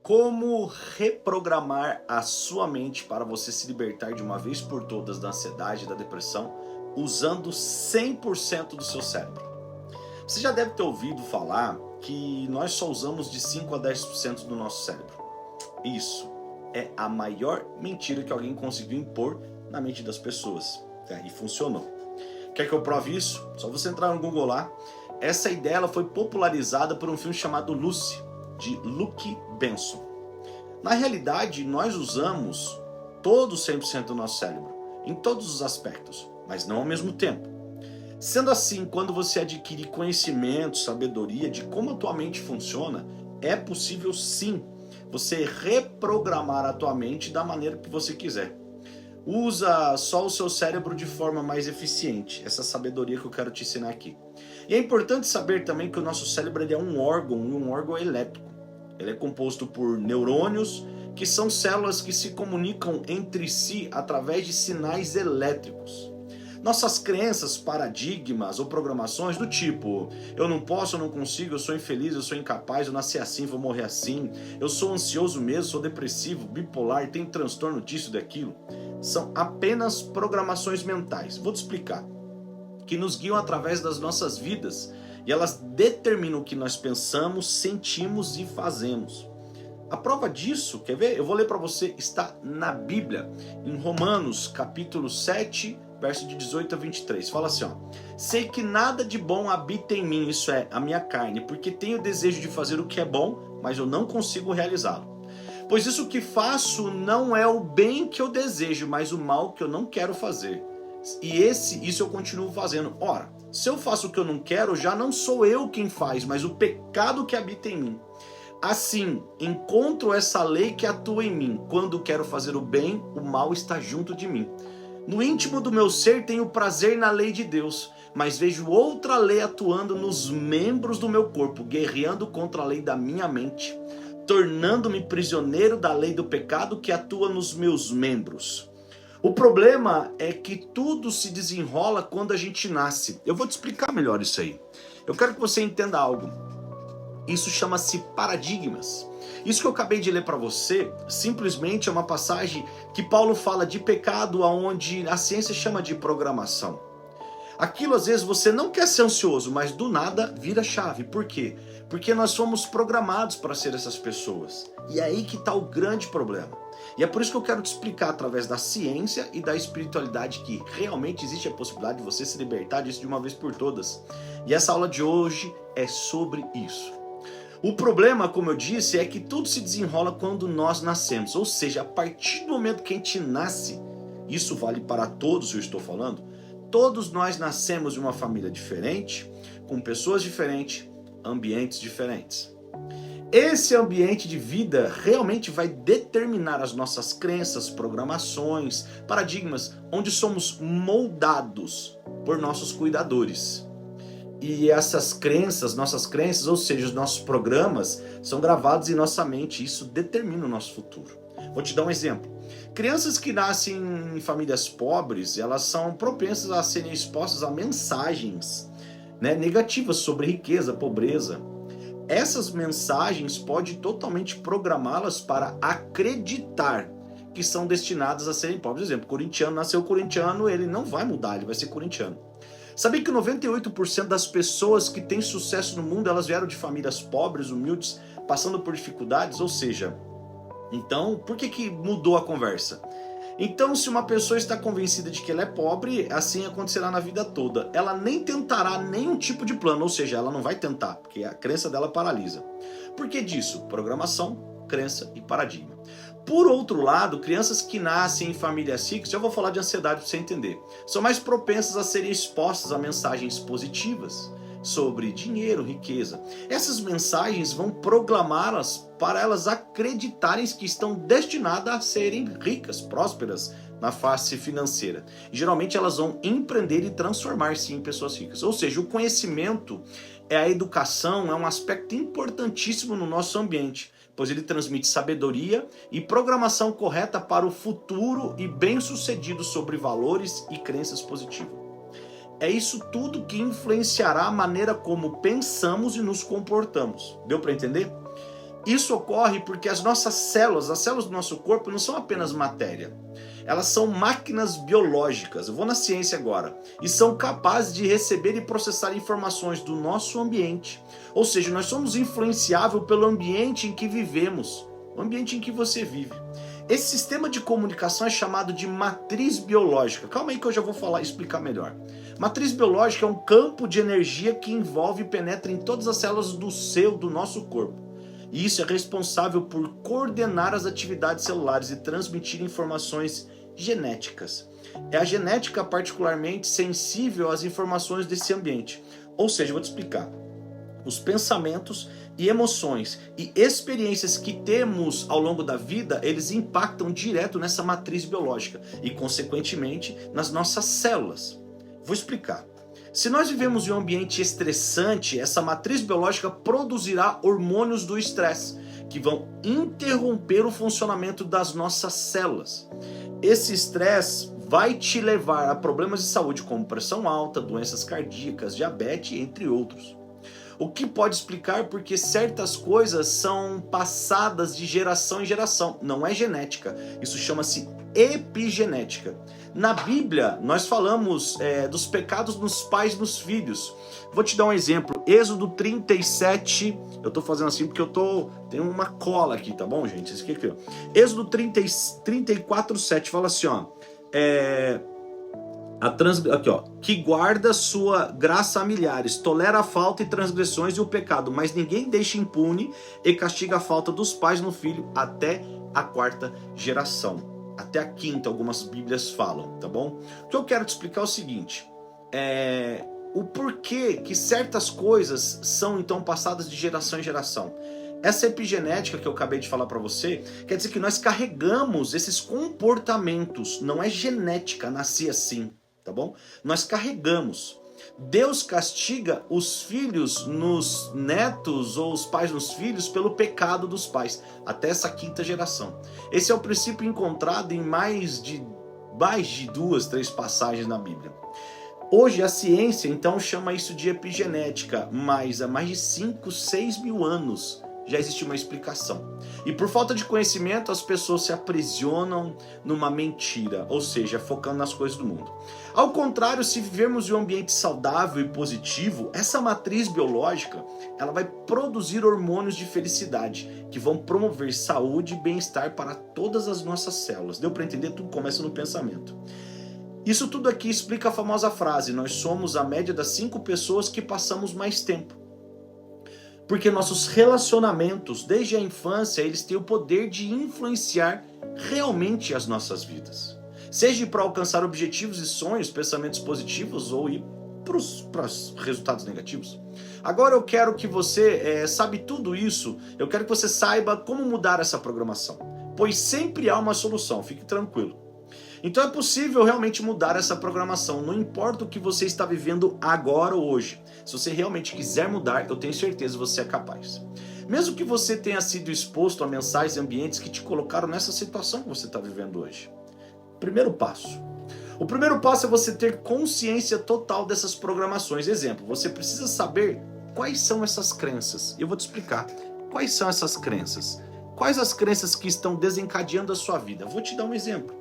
Como reprogramar a sua mente para você se libertar de uma vez por todas da ansiedade e da depressão usando 100% do seu cérebro? Você já deve ter ouvido falar que nós só usamos de 5 a 10% do nosso cérebro. Isso é a maior mentira que alguém conseguiu impor na mente das pessoas. E funcionou. Quer que eu prove isso? Só você entrar no Google lá. Essa ideia ela foi popularizada por um filme chamado Lucy, de Luke Benson. Na realidade, nós usamos todo 100% do nosso cérebro, em todos os aspectos, mas não ao mesmo tempo. Sendo assim, quando você adquire conhecimento, sabedoria de como a tua mente funciona, é possível sim você reprogramar a tua mente da maneira que você quiser. Usa só o seu cérebro de forma mais eficiente, essa sabedoria que eu quero te ensinar aqui. E é importante saber também que o nosso cérebro ele é um órgão elétrico. Ele é composto por neurônios, que são células que se comunicam entre si através de sinais elétricos. Nossas crenças, paradigmas ou programações do tipo eu não posso, eu não consigo, eu sou infeliz, eu sou incapaz, eu nasci assim, vou morrer assim, eu sou ansioso mesmo, sou depressivo, bipolar, tenho transtorno disso, daquilo, são apenas programações mentais. Vou te explicar. Que nos guiam através das nossas vidas e elas determinam o que nós pensamos, sentimos e fazemos. A prova disso, quer ver? Eu vou ler para você, está na Bíblia, em Romanos capítulo 7, verso de 18 a 23. Fala assim, ó: sei que nada de bom habita em mim, isso é, a minha carne, porque tenho o desejo de fazer o que é bom, mas eu não consigo realizá-lo. Pois isso que faço não é o bem que eu desejo, mas o mal que eu não quero fazer. E isso eu continuo fazendo. Ora, se eu faço o que eu não quero, já não sou eu quem faz, mas o pecado que habita em mim. Assim, encontro essa lei que atua em mim. Quando quero fazer o bem, o mal está junto de mim. No íntimo do meu ser tenho prazer na lei de Deus, mas vejo outra lei atuando nos membros do meu corpo, guerreando contra a lei da minha mente, tornando-me prisioneiro da lei do pecado que atua nos meus membros. O problema é que tudo se desenrola quando a gente nasce. Eu vou te explicar melhor isso aí. Eu quero que você entenda algo. Isso chama-se paradigmas. Isso que eu acabei de ler para você, simplesmente é uma passagem que Paulo fala de pecado, onde a ciência chama de programação. Aquilo às vezes você não quer ser ansioso, mas do nada vira chave. Por quê? Porque nós somos programados para ser essas pessoas. E é aí que está o grande problema. E é por isso que eu quero te explicar através da ciência e da espiritualidade que realmente existe a possibilidade de você se libertar disso de uma vez por todas. E essa aula de hoje é sobre isso. O problema, como eu disse, é que tudo se desenrola quando nós nascemos. Ou seja, a partir do momento que a gente nasce, isso vale para todos, eu estou falando, todos nós nascemos de uma família diferente, com pessoas diferentes, ambientes diferentes. Esse ambiente de vida realmente vai determinar as nossas crenças, programações, paradigmas, onde somos moldados por nossos cuidadores. E essas crenças, nossas crenças, ou seja, os nossos programas, são gravados em nossa mente. Isso determina o nosso futuro. Vou te dar um exemplo. Crianças que nascem em famílias pobres, elas são propensas a serem expostas a mensagens, negativas sobre riqueza, pobreza. Essas mensagens podem totalmente programá-las para acreditar que são destinadas a serem pobres. Por exemplo, corintiano nasceu corintiano, ele não vai mudar, ele vai ser corintiano. Sabia que 98% das pessoas que têm sucesso no mundo, elas vieram de famílias pobres, humildes, passando por dificuldades? Ou seja, então, por que mudou a conversa? Então, se uma pessoa está convencida de que ela é pobre, assim acontecerá na vida toda. Ela nem tentará nenhum tipo de plano, ou seja, ela não vai tentar, porque a crença dela paralisa. Por que disso? Programação, crença e paradigma. Por outro lado, crianças que nascem em famílias ricas, já vou falar de ansiedade para você entender, são mais propensas a serem expostas a mensagens positivas sobre dinheiro, riqueza. Essas mensagens vão programá-las para elas acreditarem que estão destinadas a serem ricas, prósperas na face financeira. E geralmente elas vão empreender e transformar-se em pessoas ricas. Ou seja, o conhecimento, a educação é um aspecto importantíssimo no nosso ambiente, pois ele transmite sabedoria e programação correta para o futuro e bem-sucedido sobre valores e crenças positivas. É isso tudo que influenciará a maneira como pensamos e nos comportamos. Deu para entender? Isso ocorre porque as nossas células, as células do nosso corpo não são apenas matéria. Elas são máquinas biológicas, eu vou na ciência agora, e são capazes de receber e processar informações do nosso ambiente. Ou seja, nós somos influenciáveis pelo ambiente em que vivemos, o ambiente em que você vive. Esse sistema de comunicação é chamado de matriz biológica. Calma aí que eu já vou explicar melhor. Matriz biológica é um campo de energia que envolve e penetra em todas as células do nosso corpo. E isso é responsável por coordenar as atividades celulares e transmitir informações genéticas. É a genética particularmente sensível às informações desse ambiente. Ou seja, vou te explicar. Os pensamentos e emoções e experiências que temos ao longo da vida, eles impactam direto nessa matriz biológica e, consequentemente, nas nossas células. Vou explicar. Se nós vivemos em um ambiente estressante, essa matriz biológica produzirá hormônios do estresse, que vão interromper o funcionamento das nossas células. Esse estresse vai te levar a problemas de saúde como pressão alta, doenças cardíacas, diabetes, entre outros. O que pode explicar porque certas coisas são passadas de geração em geração. Não é genética, isso chama-se epigenética. Na Bíblia, nós falamos dos pecados nos pais e nos filhos. Vou te dar um exemplo. Êxodo 37, eu tô fazendo assim porque tem uma cola aqui, tá bom, gente? Isso aqui, ó. Êxodo 34, 7 fala assim, ó. Aqui, ó, que guarda sua graça a milhares, tolera a falta e transgressões e o pecado, mas ninguém deixa impune e castiga a falta dos pais no filho até a 4ª geração. Até a 5ª, algumas bíblias falam, tá bom? O que eu quero te explicar é o seguinte, o porquê que certas coisas são então passadas de geração em geração. Essa epigenética que eu acabei de falar para você, quer dizer que nós carregamos esses comportamentos, não é genética, nasci assim, tá bom? Nós carregamos. Deus castiga os filhos nos netos ou os pais nos filhos pelo pecado dos pais, até essa 5ª geração. Esse é o princípio encontrado em mais de 2, 3 passagens na Bíblia. Hoje a ciência então chama isso de epigenética, mas há mais de 5, 6 mil anos já existe uma explicação. E por falta de conhecimento, as pessoas se aprisionam numa mentira, ou seja, focando nas coisas do mundo. Ao contrário, se vivermos em um ambiente saudável e positivo, essa matriz biológica, ela vai produzir hormônios de felicidade, que vão promover saúde e bem-estar para todas as nossas células. Deu para entender? Tudo começa no pensamento. Isso tudo aqui explica a famosa frase, nós somos a média das 5 pessoas que passamos mais tempo. Porque nossos relacionamentos, desde a infância, eles têm o poder de influenciar realmente as nossas vidas. Seja para alcançar objetivos e sonhos, pensamentos positivos ou ir para os resultados negativos. Agora eu quero que você, sabe tudo isso, eu quero que você saiba como mudar essa programação. Pois sempre há uma solução, fique tranquilo. Então é possível realmente mudar essa programação, não importa o que você está vivendo agora ou hoje. Se você realmente quiser mudar, eu tenho certeza que você é capaz. Mesmo que você tenha sido exposto a mensagens e ambientes que te colocaram nessa situação que você está vivendo hoje. Primeiro passo. O primeiro passo é você ter consciência total dessas programações. Exemplo, você precisa saber quais são essas crenças. Eu vou te explicar quais são essas crenças. Quais as crenças que estão desencadeando a sua vida. Vou te dar um exemplo.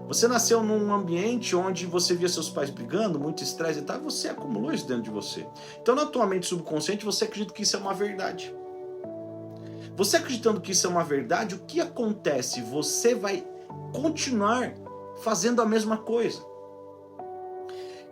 Você nasceu num ambiente onde você via seus pais brigando, muito estresse e tal, e você acumulou isso dentro de você. Então, na tua mente subconsciente, você acredita que isso é uma verdade. Você acreditando que isso é uma verdade, o que acontece? Você vai continuar fazendo a mesma coisa.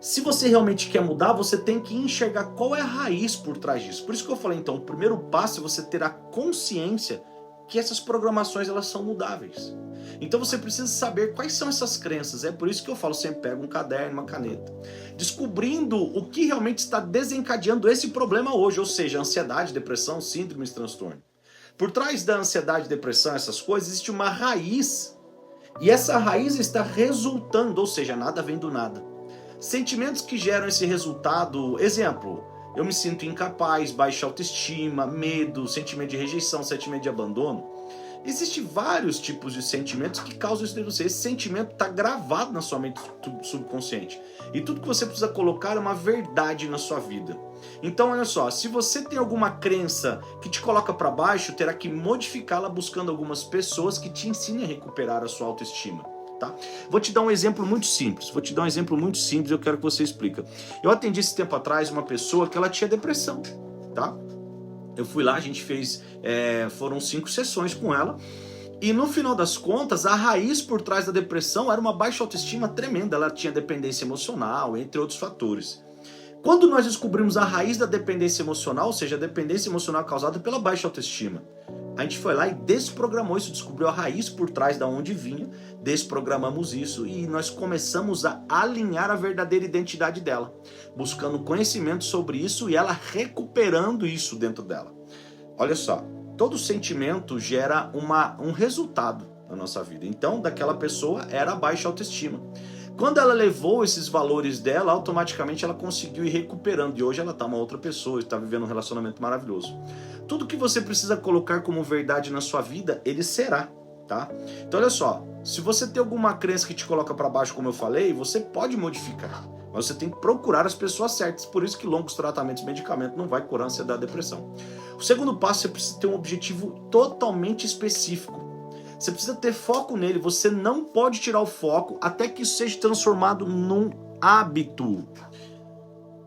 Se você realmente quer mudar, você tem que enxergar qual é a raiz por trás disso. Por isso que eu falei, então, o primeiro passo é você ter a consciência que essas programações elas são mudáveis. Então você precisa saber quais são essas crenças. É por isso que eu falo, sempre pega um caderno, uma caneta. Descobrindo o que realmente está desencadeando esse problema hoje, ou seja, ansiedade, depressão, síndromes, transtorno. Por trás da ansiedade, depressão, essas coisas, existe uma raiz. E essa raiz está resultando, ou seja, nada vem do nada. Sentimentos que geram esse resultado, exemplo, eu me sinto incapaz, baixa autoestima, medo, sentimento de rejeição, sentimento de abandono. Existem vários tipos de sentimentos que causam isso em você. Esse sentimento está gravado na sua mente subconsciente. E tudo que você precisa colocar é uma verdade na sua vida. Então, olha só, se você tem alguma crença que te coloca para baixo, terá que modificá-la buscando algumas pessoas que te ensinem a recuperar a sua autoestima. Tá? Vou te dar um exemplo muito simples. Eu quero que você explique. Eu atendi esse tempo atrás uma pessoa que ela tinha depressão, tá? Eu fui lá, a gente fez, foram 5 sessões com ela, e no final das contas, a raiz por trás da depressão era uma baixa autoestima tremenda. Ela tinha dependência emocional, entre outros fatores. Quando nós descobrimos a raiz da dependência emocional, ou seja, a dependência emocional causada pela baixa autoestima, a gente foi lá e desprogramou isso, descobriu a raiz por trás da onde vinha, desprogramamos isso e nós começamos a alinhar a verdadeira identidade dela, buscando conhecimento sobre isso e ela recuperando isso dentro dela. Olha só, todo sentimento gera um resultado na nossa vida. Então, daquela pessoa era a baixa autoestima. Quando ela levou esses valores dela, automaticamente ela conseguiu ir recuperando. E hoje ela está uma outra pessoa, está vivendo um relacionamento maravilhoso. Tudo que você precisa colocar como verdade na sua vida, ele será, tá? Então olha só, se você tem alguma crença que te coloca para baixo, como eu falei, você pode modificar. Mas você tem que procurar as pessoas certas. Por isso que longos tratamentos e medicamentos não vai curar a ansiedade e a depressão. O segundo passo, você precisa ter um objetivo totalmente específico. Você precisa ter foco nele, você não pode tirar o foco até que isso seja transformado num hábito.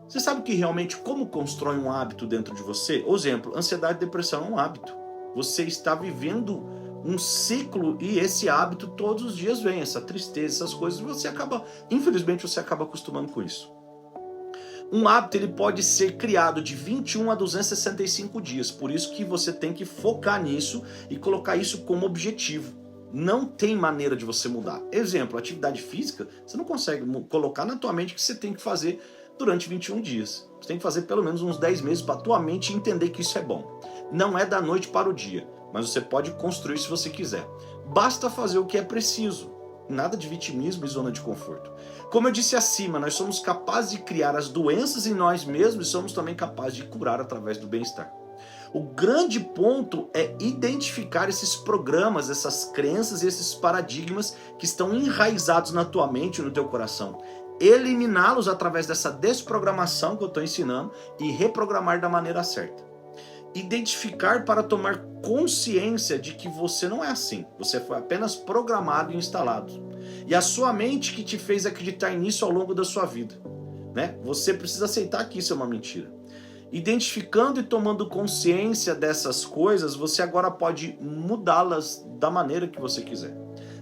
Você sabe que realmente como constrói um hábito dentro de você? Por exemplo, ansiedade e depressão é um hábito. Você está vivendo um ciclo e esse hábito todos os dias vem, essa tristeza, essas coisas, infelizmente você acaba acostumando com isso. Um hábito ele pode ser criado de 21 a 265 dias, por isso que você tem que focar nisso e colocar isso como objetivo. Não tem maneira de você mudar. Exemplo, atividade física, você não consegue colocar na tua mente que você tem que fazer durante 21 dias. Você tem que fazer pelo menos uns 10 meses para a tua mente entender que isso é bom. Não é da noite para o dia, mas você pode construir se você quiser. Basta fazer o que é preciso. Nada de vitimismo e zona de conforto. Como eu disse acima, nós somos capazes de criar as doenças em nós mesmos e somos também capazes de curar através do bem-estar. O grande ponto é identificar esses programas, essas crenças e esses paradigmas que estão enraizados na tua mente e no teu coração. Eliminá-los através dessa desprogramação que eu estou ensinando e reprogramar da maneira certa. Identificar para tomar consciência de que você não é assim. Você foi apenas programado e instalado. E a sua mente que te fez acreditar nisso ao longo da sua vida, né? Você precisa aceitar que isso é uma mentira. Identificando e tomando consciência dessas coisas, você agora pode mudá-las da maneira que você quiser.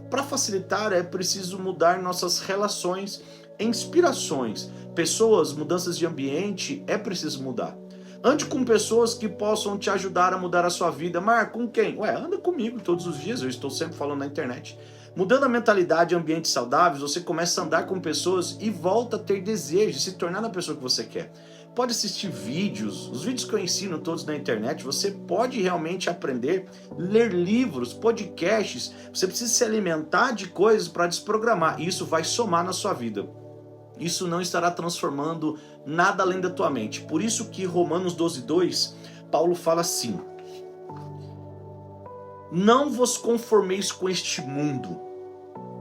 Para facilitar, é preciso mudar nossas relações, inspirações, pessoas, mudanças de ambiente, é preciso mudar. Ande com pessoas que possam te ajudar a mudar a sua vida. Mar, com quem? Anda comigo todos os dias, eu estou sempre falando na internet. Mudando a mentalidade e ambientes saudáveis, você começa a andar com pessoas e volta a ter desejo, se tornar a pessoa que você quer. Pode assistir vídeos, os vídeos que eu ensino todos na internet, você pode realmente aprender, ler livros, podcasts, você precisa se alimentar de coisas para desprogramar, e isso vai somar na sua vida. Isso não estará transformando nada além da tua mente. Por isso que Romanos 12:2, Paulo fala assim: não vos conformeis com este mundo.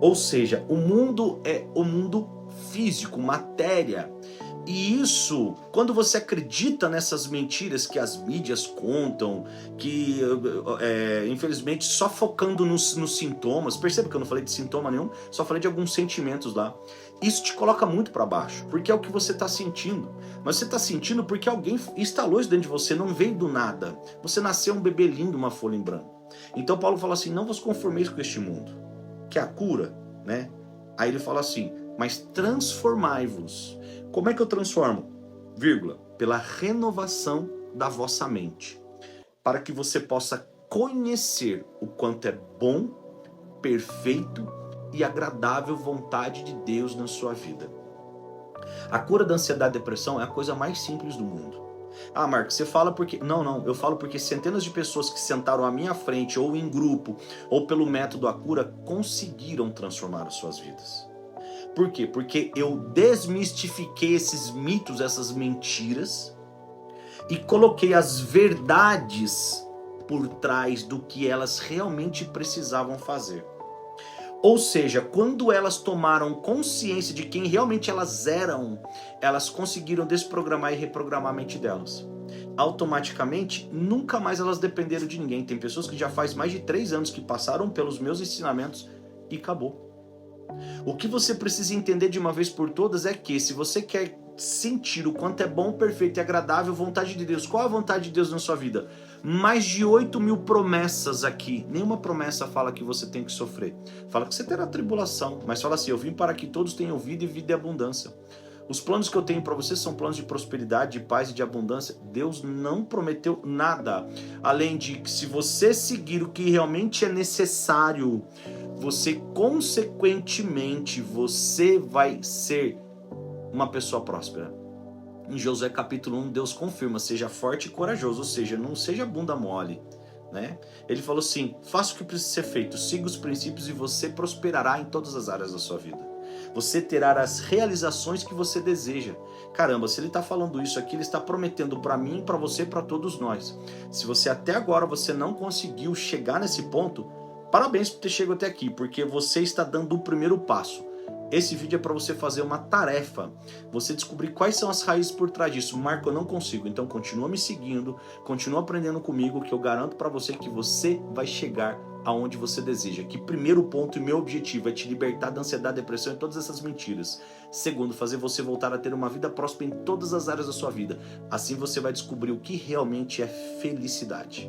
Ou seja, o mundo é o mundo físico, matéria. E isso, quando você acredita nessas mentiras que as mídias contam, que infelizmente só focando nos sintomas, perceba que eu não falei de sintoma nenhum, só falei de alguns sentimentos lá. Isso te coloca muito para baixo, porque é o que você está sentindo. Mas você está sentindo porque alguém instalou isso dentro de você, não veio do nada. Você nasceu um bebê lindo, uma folha em branco. Então Paulo fala assim, não vos conformeis com este mundo, que é a cura, né? Aí ele fala assim, mas transformai-vos. Como é que eu transformo? Vírgula, pela renovação da vossa mente, para que você possa conhecer o quanto é bom, perfeito e agradável vontade de Deus na sua vida. A cura da ansiedade e depressão é a coisa mais simples do mundo. Ah, Marcos, você fala porque... Não, eu falo porque centenas de pessoas que sentaram à minha frente, ou em grupo, ou pelo método A Cura, conseguiram transformar as suas vidas. Por quê? Porque eu desmistifiquei esses mitos, essas mentiras, e coloquei as verdades por trás do que elas realmente precisavam fazer. Ou seja, quando elas tomaram consciência de quem realmente elas eram, elas conseguiram desprogramar e reprogramar a mente delas. Automaticamente, nunca mais elas dependeram de ninguém. Tem pessoas que já faz mais de 3 anos que passaram pelos meus ensinamentos e acabou. O que você precisa entender de uma vez por todas é que se você quer sentir o quanto é bom, perfeito e agradável a vontade de Deus, qual a vontade de Deus na sua vida? Mais de 8.000 promessas aqui. Nenhuma promessa fala que você tem que sofrer. Fala que você terá tribulação, mas fala assim: eu vim para que todos tenham vida e vida e abundância. Os planos que eu tenho para você são planos de prosperidade, de paz e de abundância. Deus não prometeu nada, além de que se você seguir o que realmente é necessário, você consequentemente você vai ser uma pessoa próspera. Em Josué capítulo 1, Deus confirma: seja forte e corajoso, ou seja, não seja bunda mole, né? Ele falou assim: faça o que precisa ser feito, siga os princípios e você prosperará em todas as áreas da sua vida. Você terá as realizações que você deseja. Caramba, se ele está falando isso aqui, ele está prometendo para mim, para você, para todos nós. Se você até agora você não conseguiu chegar nesse ponto, parabéns por ter chegado até aqui, porque você está dando o primeiro passo. Esse vídeo é para você fazer uma tarefa, você descobrir quais são as raízes por trás disso. Marco, eu não consigo, então continua me seguindo, continua aprendendo comigo, que eu garanto para você que você vai chegar aonde você deseja. Que primeiro ponto e meu objetivo é te libertar da ansiedade, depressão e todas essas mentiras. Segundo, fazer você voltar a ter uma vida próspera em todas as áreas da sua vida. Assim você vai descobrir o que realmente é felicidade.